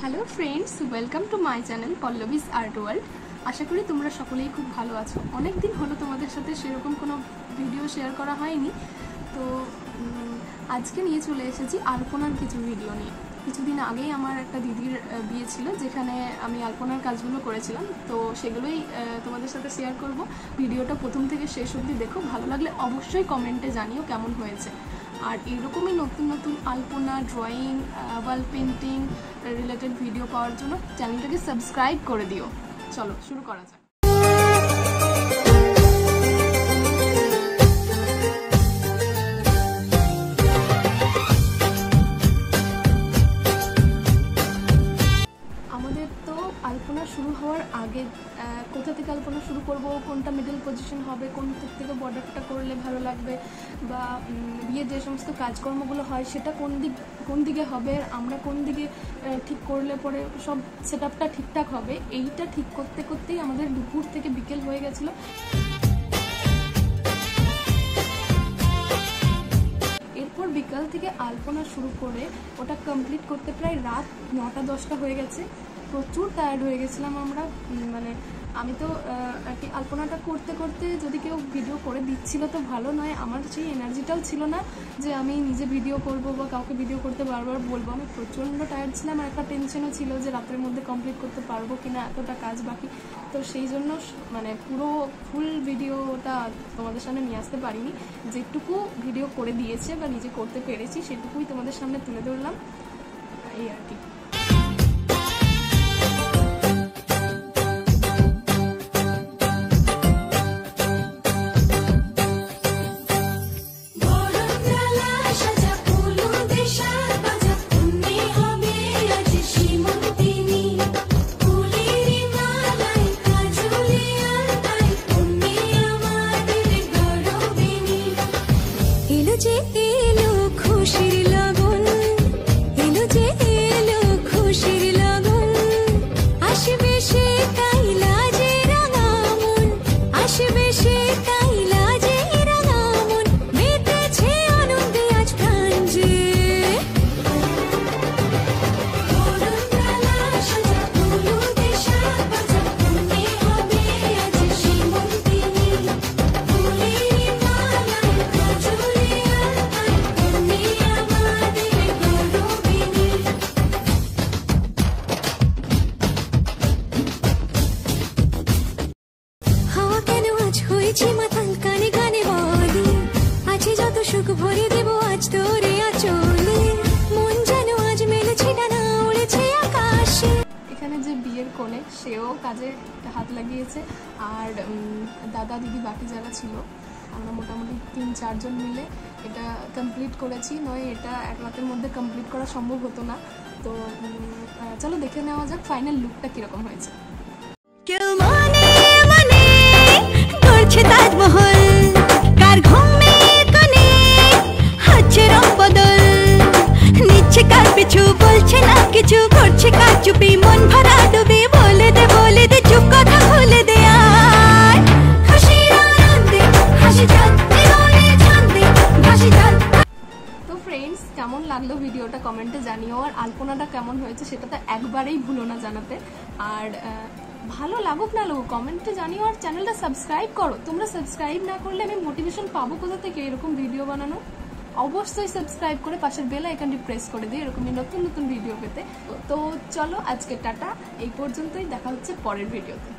Hello friends, welcome to my channel Pallavi's art world. আশা করি তোমরা সকলেই খুব ভালো আছো। অনেক দিন হলো তোমাদের সাথে সেরকম কোনো ভিডিও শেয়ার করা হয়নি, তো আজকে নিয়ে চলে এসেছি আলপনার কিছু ভিডিও নিয়ে। কিছুদিন আগেই আমার একটা দিদির বিয়ে ছিল, যেখানে আমি আলপনার কাজগুলো করেছিলাম, তো সেগুলোই তোমাদের সাথে শেয়ার করব। ভিডিওটা প্রথম থেকে শেষ অবধি দেখো, ভালো লাগলে অবশ্যই কমেন্টে জানিও কেমন হয়েছে। আর এরকমই নতুন নতুন আলপনা, drawing, wall painting related video পাওয়ার জন্য চ্যানেলটাকে সাবস্ক্রাইব করে দিও। চলো শুরু করা যাক। আমাদের তো আলপনা শুরু হওয়ার আগে কোথা থেকে আলপনা শুরু করব, কোনটা মিডল পজিশন হবে, কোন দিক থেকে বর্ডারটা করলে ভালো লাগবে, বা বিয়ের যে সমস্ত কাজকর্মগুলো হয় সেটা কোন দিকে হবে, আমরা কোন দিকে ঠিক করলে পরে সব সেট আপটা ঠিকঠাক হবে, এইটা ঠিক করতে করতেই আমাদের দুপুর থেকে বিকেল হয়ে গেছিলো। এরপর বিকাল থেকে আলপনা শুরু করে ওটা কমপ্লিট করতে প্রায় রাত 9টা-10টা হয়ে গেছে। প্রচুর টায়ার্ড হয়ে গেছিলাম আমরা, মানে আমি তো আর কি আলপনাটা করতে করতে যদি কেউ ভিডিও করে দিচ্ছিল তো ভালো নয়, আমার সেই এনার্জিটাও ছিল না যে আমি নিজে ভিডিও করব বা কাউকে ভিডিও করতে বারবার বলবো। আমি প্রচণ্ড টায়ার্ড ছিলাম, আর একটা টেনশনও ছিল যে রাতের মধ্যে কমপ্লিট করতে পারবো কিনা, এতটা কাজ বাকি। তো সেই জন্য মানে পুরো ফুল ভিডিওটা তোমাদের সামনে নিয়ে আসতে পারিনি। যেটুকু ভিডিও করে দিয়েছে বা নিজে করতে পেরেছি সেটুকুই তোমাদের সামনে তুলে ধরলাম, এই আর কি। এখানে যে বিয়ের কোণে সেও কাজে হাত লাগিয়েছে, আর দাদা দিদি বাকি যারা ছিল আমরা মোটামুটি 3-4 জন মিলে এটা কমপ্লিট করেছি। নয় এটা এক রাতের মধ্যে কমপ্লিট করা সম্ভব হতো না। তো চলো দেখে নেওয়া যাক ফাইনাল লুকটা কিরকম হয়েছে। কিছু বলছে না, কিছু করছে কাজ চুপি, মন ভরা ডুবি, বলে দে চুপ কথা বলে দে। তো ফ্রেন্ডস, কেমন লাগলো ভিডিওটা কমেন্টে জানিও, আর আলপনাটা কেমন হয়েছে সেটা তো একবারেই ভুলো না জানাতে। আর ভালো লাগুক না লাগুক কমেন্টে জানিও, আর চ্যানেলটা সাবস্ক্রাইব করো। তোমরা সাবস্ক্রাইব না করলে আমি মোটিভেশন পাবো কোথা থেকে এরকম ভিডিও বানানো। অবশ্যই সাবস্ক্রাইব করে পাশের বেল আইকনটি প্রেস করে দিই এরকমই নতুন নতুন ভিডিও পেতে। তো চলো আজকে টাটা, এই পর্যন্তই, দেখা হচ্ছে পরের ভিডিওতে।